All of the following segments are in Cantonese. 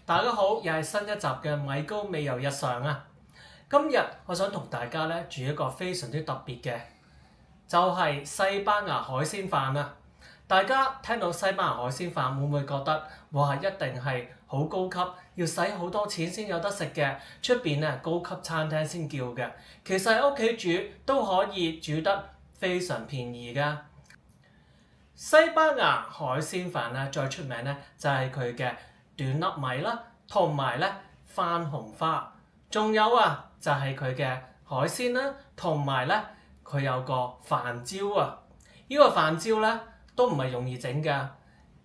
大家好，又係新一集嘅米高美遊日常啊！今日我想同大家咧煮一個非常之特別嘅，就係西班牙海鮮飯啊！大家聽到西班牙海鮮飯會唔會覺得哇，一定係好高級，要使好多錢先有得食嘅？出邊啊高級餐廳先叫嘅，其實喺屋企煮都可以煮得非常便宜㗎。西班牙海鮮飯咧最出名咧就係佢嘅短粒米啦，同埋咧番紅花，仲有啊就係佢嘅海鮮啦，同埋咧佢有個飯焦啊。呢個飯焦咧都唔係容易整㗎，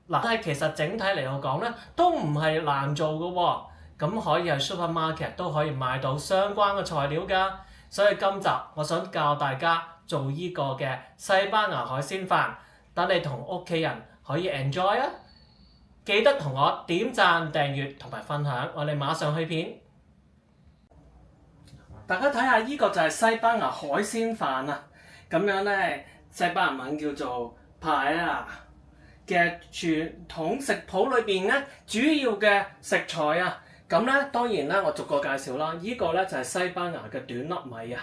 嗱，但係其實整體嚟講咧都唔係難做㗎喎。咁可以喺 supermarket 都可以買到相關嘅材料㗎。所以今集我想教大家做呢個嘅西班牙海鮮飯，等你同屋企人可以 enjoy 啊！記得同我點讚、訂閱同埋分享，我哋馬上去片。大家睇下，呢個就係西班牙海鮮飯啊！咁樣咧，西班牙文叫做 paella 嘅傳統食譜裏邊咧，主要嘅食材啊，咁咧當然咧，我逐個介紹啦。呢個咧就係西班牙嘅短粒米啊，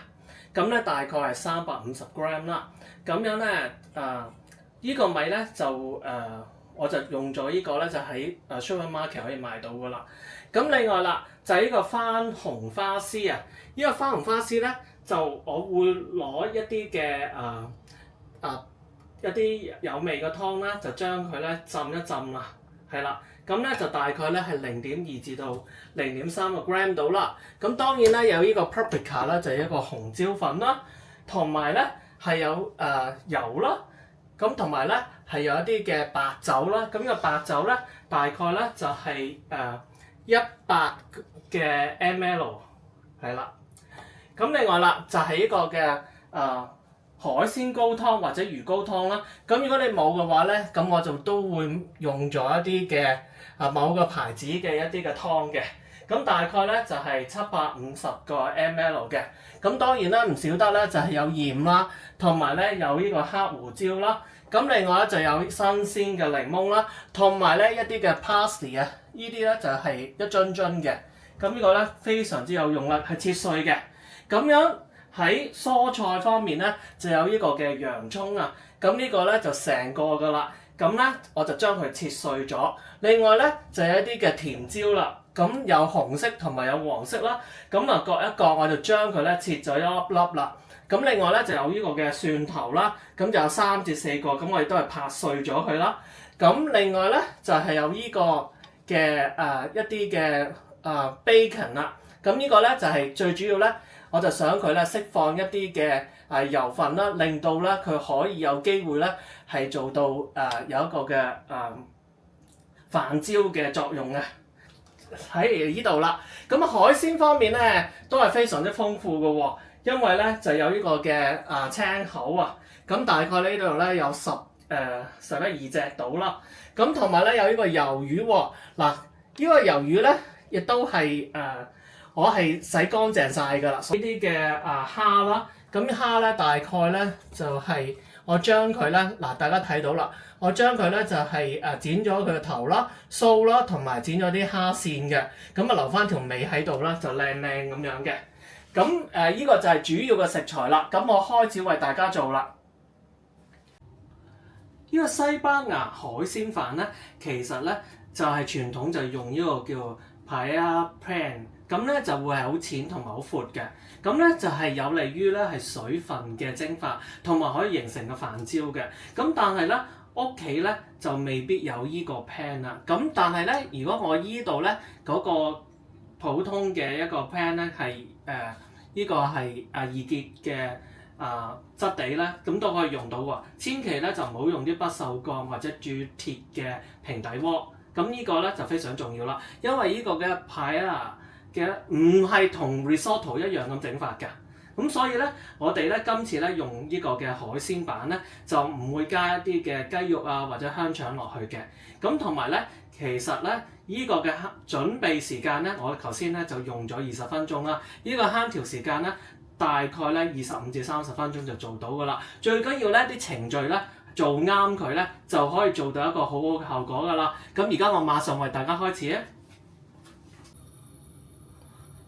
咁咧大概係350 gram 啦。咁樣咧，呢個米咧就我就用咗呢個咧，就喺supermarket 可以買到噶啦。咁另外啦，就係呢個番紅花絲啊。呢個番紅花絲咧，就我會攞一啲嘅一啲有味嘅湯啦，就將佢咧浸一浸啦，係啦。咁咧就大概咧係0.2至到0.3個 gram 到啦。咁當然咧有呢個 paprika 啦，就係一個紅椒粉啦，同埋咧係有油啦。咁同埋咧係有一啲嘅白酒啦，咁呢個白酒咧大概咧就係100嘅 ml 係啦。咁另外啦就係呢個嘅海鮮高湯或者魚高湯啦。咁如果你冇嘅話咧，咁我就都會用咗一啲嘅某個牌子嘅一啲嘅湯嘅。咁大概咧就係750個 ml 嘅。咁當然啦，唔少得咧就係有鹽啦，同埋咧有呢個黑胡椒啦。咁另外咧就有新鮮嘅檸檬啦，同埋咧一啲嘅 parsley 啊，呢啲咧就係一樽樽嘅。咁呢個咧非常之有用啦，係切碎嘅。咁樣喺蔬菜方面咧就有呢個嘅洋葱啊，咁呢個咧就成個㗎啦。咁咧我就將佢切碎咗。另外咧就有一啲嘅甜椒啦，咁有紅色同埋有黃色啦。咁啊各一個我就將佢咧切咗一粒粒啦。咁另外咧就有呢個嘅蒜頭啦，咁就有3至4個，咁我哋都係拍碎咗佢啦。咁另外咧就係有呢個嘅一啲嘅bacon 啦。咁呢個咧就係最主要咧，我就想佢咧釋放一啲嘅油分啦，令到咧佢可以有機會咧係做到有一個嘅飯焦嘅作用嘅喺呢度啦。咁海鮮方面咧都係非常之豐富嘅喎。因為咧就有呢個嘅青口啊，咁大概呢度咧有11、12隻到啦，咁同埋咧有呢個魷魚喎。嗱，呢個魷魚咧亦都係我係洗乾淨晒㗎啦。呢啲嘅蝦啦，咁蝦咧大概咧就係我將佢咧嗱，大家睇到啦，我將佢咧就係剪咗佢嘅頭啦、鬚啦，同埋剪咗啲蝦線嘅，咁啊留翻條尾喺度啦，就靚靚咁樣嘅。咁呢個就係主要嘅食材啦。咁我開始為大家做啦。呢個西班牙海鮮飯咧，其實咧就係傳統就用呢個叫 paella pan， 咁咧就會係好淺同埋好闊嘅。咁咧就係有利於咧係水分嘅蒸發，同埋可以形成個飯焦嘅。咁但係咧屋企咧就未必有呢個 pan 啦。咁但係咧，如果我依度咧嗰個普通嘅一個 pan 咧係呢個係易潔嘅質地咧，咁都可以用到喎。千祈咧就唔好用啲不鏽鋼或者鑄鐵嘅平底鍋。咁呢個咧就非常重要啦，因為呢個嘅 paella 嘅唔係同 risotto 一樣咁整法㗎。咁所以咧，我哋咧今次咧用呢個嘅海鮮版咧，就唔會加一啲嘅雞肉啊或者香腸落去嘅。咁同埋咧，其實咧呢個嘅準備時間咧，我頭先咧就用咗20分鐘啦。呢個烹調時間咧，大概咧25至30分鐘就做到㗎啦。最緊要咧啲程序咧做啱佢咧，就可以做到一個好好嘅效果㗎啦。咁而家我馬上為大家開始啊！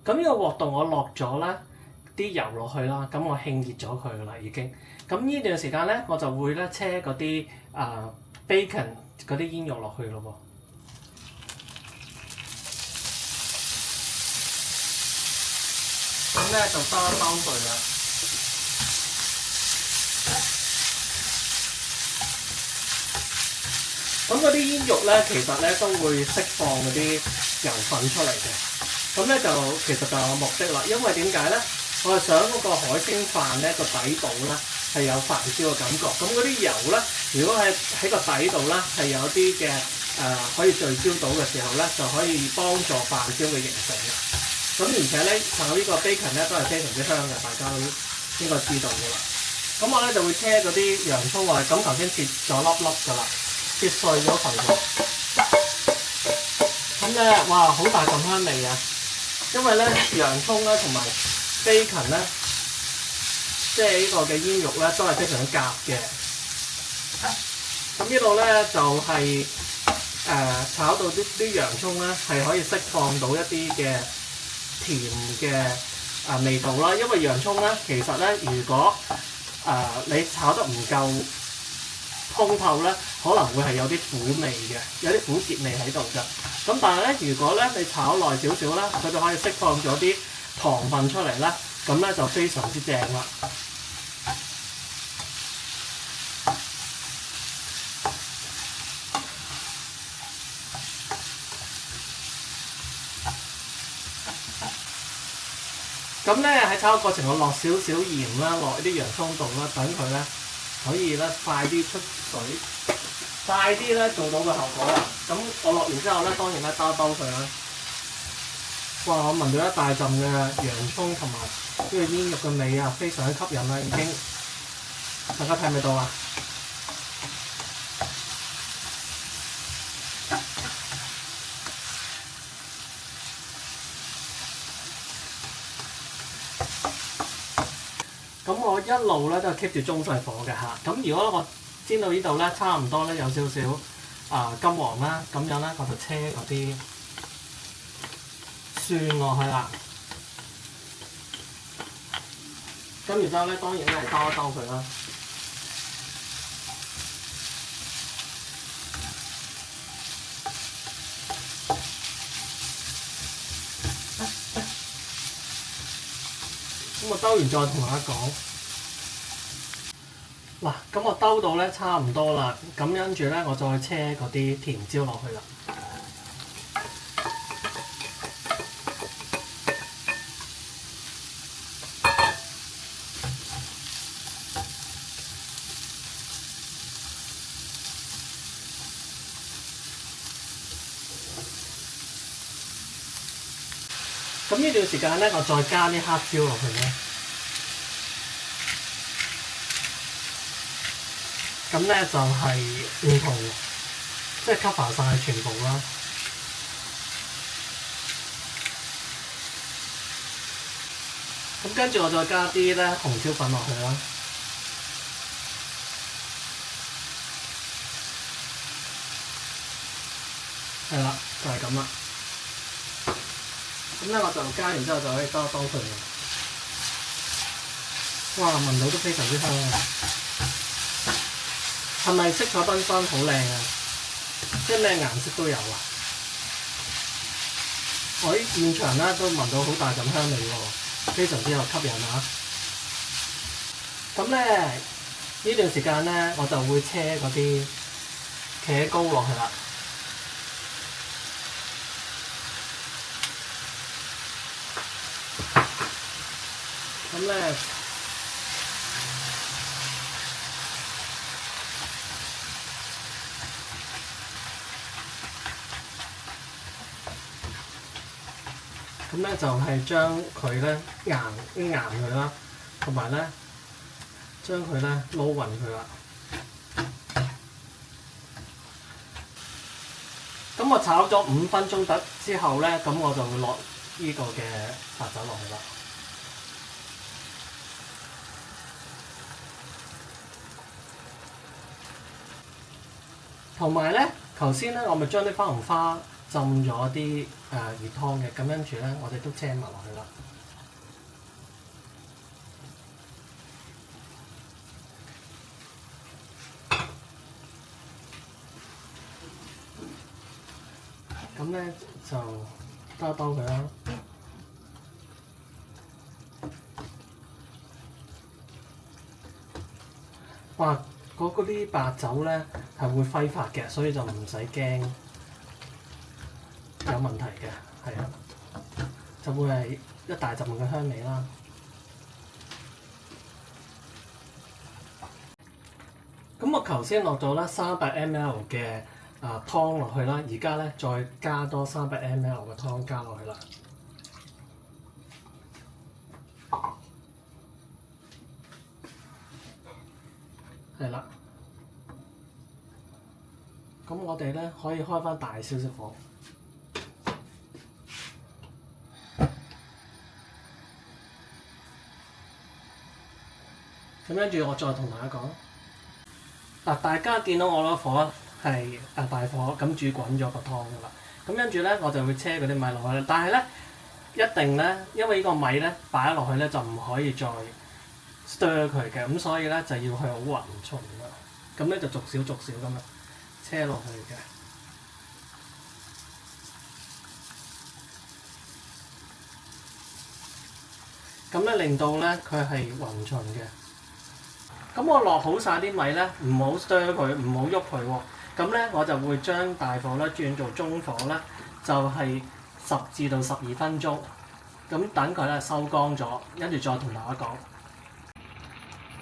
咁呢個鑊度我落咗啦啲油落去啦，咁我興熱咗佢噶啦已經。咁呢段時間咧，我就會咧車嗰啲bacon 嗰啲煙肉落去咯喎。咁咧就收一收佢啦。咁嗰啲煙肉咧，其實咧都會釋放嗰啲油分出嚟嘅。咁咧就其實就有目的啦，因為點解咧？我係想嗰個海鮮飯咧個底部咧係有飯燒嘅感覺。咁嗰啲油咧，如果喺個底度咧係有啲嘅可以聚焦到嘅時候咧，就可以幫助飯燒嘅形成嘅。咁而且咧炒呢個 bacon 咧都係非常之香嘅，大家都應該知道㗎啦。咁我咧就會車嗰啲洋葱啊，咁頭先切咗粒粒㗎啦，切碎咗佢喎。咁咧，哇，好大陣香味啊！因為咧洋葱咧同埋 bacon 咧，即係呢個嘅煙肉咧都係非常之夾嘅。咁呢度咧就係、炒到啲洋葱咧係可以釋放到一啲嘅甜嘅味道啦。因為洋葱咧其實咧如果你炒得唔夠通透咧，可能會係有啲苦味嘅，有啲苦澀味喺度㗎。咁但係咧，如果咧你炒耐少少啦，佢就可以釋放咗啲糖分出嚟啦，咁咧就非常之正啦。咁咧喺炒嘅過程，我落少少鹽啦，落啲洋葱度啦，等佢咧可以咧快啲出水，快啲咧做到個效果啦。咁我落完之後咧，當然咧兜一兜佢啦。哇！我聞到一大陣嘅洋葱同埋呢個煙肉嘅味啊，非常之吸引啦已經。大家睇唔睇到啊？咁我一路咧都係 keep 住中細火嘅嚇。咁如果我煎到呢度咧，差唔多咧有少少金黃啦，咁樣咧我就車嗰啲蒜落去啦。咁然之後咧，當然咧係兜一兜佢啦。咁我兜完再同大家講。嗱，咁我兜到咧差唔多啦，咁跟住咧我再車嗰啲甜椒落去啦。咁呢段時間咧，我再加啲黑椒落去咧。咁咧就係唔同，即係 cover 晒全部啦。咁跟住我再加啲咧紅椒粉落去啦。係啦，就係咁啦。咁咧我就加完之後就可以兜一兜佢。哇！聞到都非常之香啊！係咪色彩繽紛好靚啊？即係咩顏色都有啊！我喺現場咧都聞到好大陣香味喎，非常之有吸引啊！咁咧呢段時間咧，我就會車嗰啲茄膏落去啦。咁咧就係將佢咧硬佢啦，同埋咧將佢咧撈勻佢啦。咁我炒咗5分鐘得之後咧，咁我就會落呢個嘅白酒落去啦。同埋咧，頭先咧我咪將啲番紅花浸咗啲魚湯嘅，咁跟住咧我哋都車埋落去啦。咁咧就兜一兜佢啦。哇！嗰啲白酒咧係會揮發嘅，所以就唔使驚有問題嘅，係啊，就會係一大陣嘅香味啦。咁我頭先落咗啦300ml 嘅湯落去啦，而家咧再加多300ml 嘅湯加落去啦。係啦，咁我哋咧可以開翻大少少火。咁跟住我再同大家講，大家見到我攞火係大火咁煮滾咗個湯噶啦。咁跟住咧我就會車嗰啲米落去啦。但係咧一定咧，因為呢個米咧擺咗落去咧就唔可以再stir 佢嘅，咁所以咧就要去好勻循啦。咁咧就逐少咁樣車落去嘅。咁咧令到咧佢係勻循嘅。咁我落好晒啲米咧，唔好 stir 佢，唔好喐佢喎。咁咧我就會將大火咧轉做中火咧，就係10至到12分鐘。咁等佢咧收乾咗，跟住再同大家講。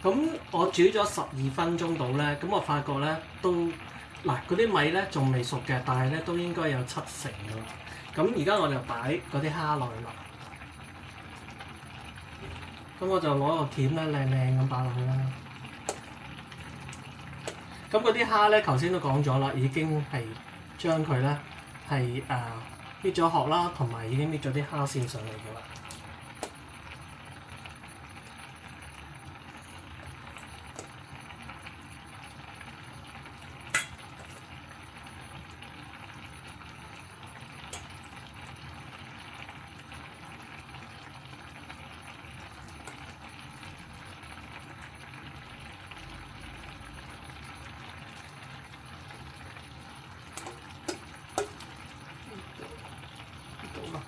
咁我煮咗12分鐘到咧，咁我發覺咧都嗰啲米咧仲未熟嘅，但係咧都應該有70%㗎啦。咁而家我就擺嗰啲蝦落去啦。咁我就攞個鉗咧靚咁擺落去啦。咁嗰啲蝦咧，頭先都講咗啦，已經係將佢咧係搣咗殼啦，同埋已經搣咗啲蝦線上嚟㗎啦。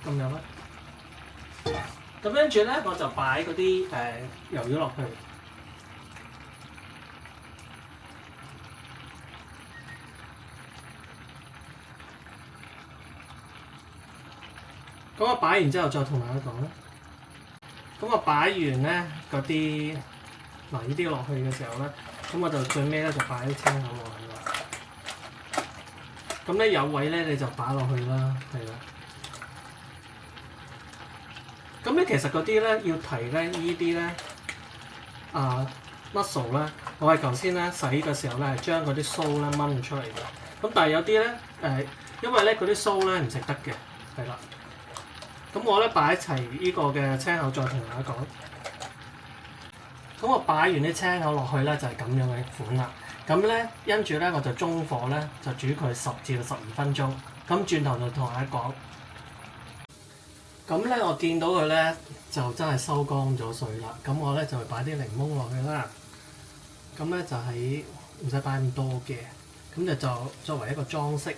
咁樣啦，咁跟住咧我就擺嗰啲魷魚落去。咁我擺完之後再同大家講啦。咁我擺完咧嗰啲呢啲落去嘅時候咧，咁我就最尾咧就擺啲青口落去啦。咁咧有位咧你就擺落去啦，係啦。咁咧其實嗰啲咧要提咧呢啲咧mussel 咧，我係頭先咧洗嘅時候咧係將嗰啲鬚咧掹出嚟嘅。咁但係有啲咧因為咧嗰啲鬚咧唔食得嘅，係啦。咁我咧擺一齊呢個嘅青口再同大家講。咁我擺完啲青口落去咧就係咁樣嘅款啦。咁咧跟住咧我就中火咧就煮佢10至到12分鐘。咁轉頭就同大家講。咁咧，我見到佢咧就真係收乾咗水啦。咁我咧就會擺啲檸檬落去啦。咁咧就係唔使擺咁多嘅，咁就作為一個裝飾。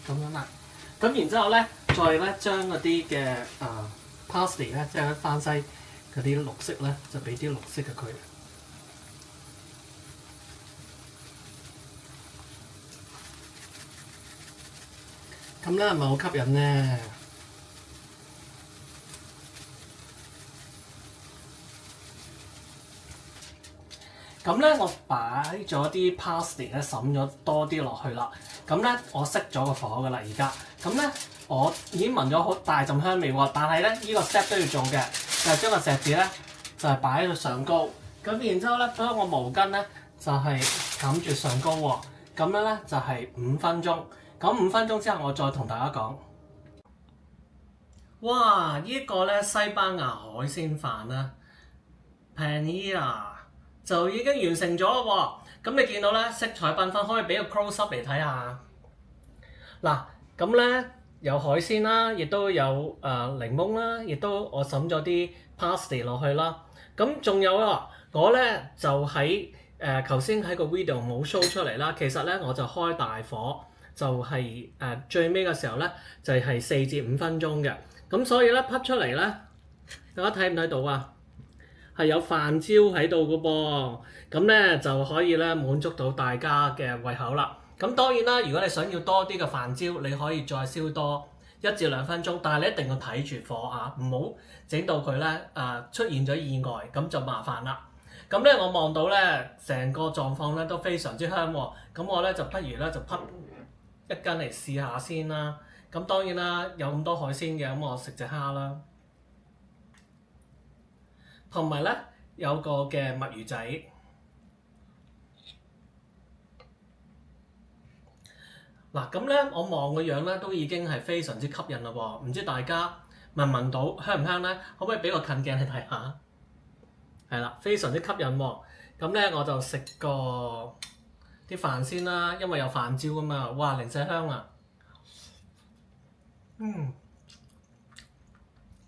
咁樣啦。咁然之後咧，再咧將嗰啲嘅parsley 咧，即係番西。嗰啲綠色咧，就俾啲綠色嘅佢。咁咧係咪好吸引咧？咁咧我擺咗啲 parsley 咧，揼咗多啲落去啦。咁咧我熄咗個火㗎啦，而家。咁咧我已經聞咗好大陣香味喎，但係咧呢個 step 都要做嘅。就係將個錫紙咧，就係擺喺度上高，咁然之後咧，將個毛巾咧就係冚住上高喎，咁樣咧就係5分鐘。咁5分鐘之後，我再同大家講。哇！呢個咧西班牙海鮮飯啦 Paella 就已經完成咗咯喎。咁你見到咧色彩繽紛，可以俾個 close up 嚟睇下。嗱，咁咧有海鮮啦，亦都有檸檬啦，亦都我揼咗啲 parsley 落去啦。咁仲有啊，我咧就喺頭先喺個 video 冇 show 出嚟啦。其實咧我就開大火，就係最尾嘅時候咧就係4至5分鐘嘅。咁所以咧滗出嚟咧，大家睇唔睇到啊？係有飯焦喺度嘅噃，咁咧就可以咧滿足到大家嘅胃口啦。咁當然啦，如果你想要多啲嘅飯焦，你可以再燒多1至2分鐘，但係你一定要睇住火啊，唔好整到佢咧出現咗意外，咁就麻煩啦。咁咧我望到咧成個狀況咧都非常之香喎，咁我咧就不如咧就滗一斤嚟試下先啦。咁當然啦，有咁多海鮮嘅，咁我食隻蝦啦，同埋咧有個嘅墨魚仔。嗱咁咧，我望個樣咧都已經係非常之吸引啦喎，唔知大家聞唔聞到香唔香咧？可唔可以俾個近鏡你睇下？係啦，非常之吸引喎。咁咧我就食個啲飯先啦，因為有飯焦啊嘛，哇零舍香啊！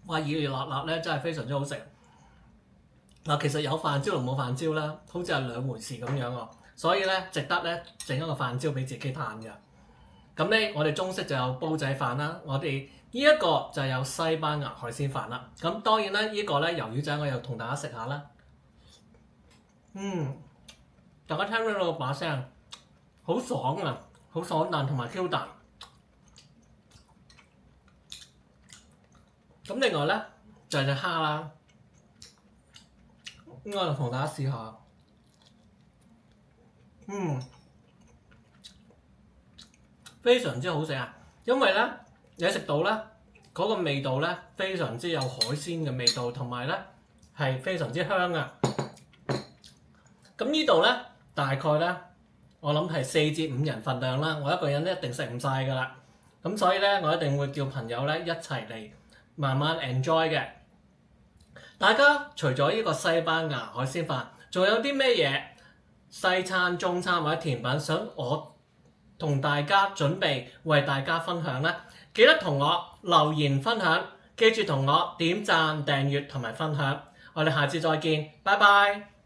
哇熱熱辣辣咧，真係非常之好食。嗱，其實有飯焦同冇飯焦啦，好似係兩回事咁樣喎，所以咧值得咧整一個飯焦俾自己嘆嘅。咁咧，我哋中式就有煲仔飯啦，我哋呢一個就有西班牙海鮮飯啦。咁當然啦，呢個咧魷魚仔我又同大家食下啦。大家聽到個把聲，好爽啊，好爽彈同埋 Q 彈。咁另外咧就係隻蝦啦，應該就同大家試下。非常之好食啊！因為咧你食到咧嗰個味道咧非常之有海鮮嘅味道，同埋咧係非常之香啊！咁呢度咧大概咧我諗係4至5人份量啦，我一個人一定食唔晒㗎啦。咁所以咧我一定會叫朋友咧一齊嚟慢慢 enjoy 嘅。大家除咗呢個西班牙海鮮飯，仲有啲咩嘢西餐、中餐或者甜品想我同大家準備為大家分享呢？記得同我留言分享，記住同我點讚、訂閱同埋分享。我哋下次再見，拜拜。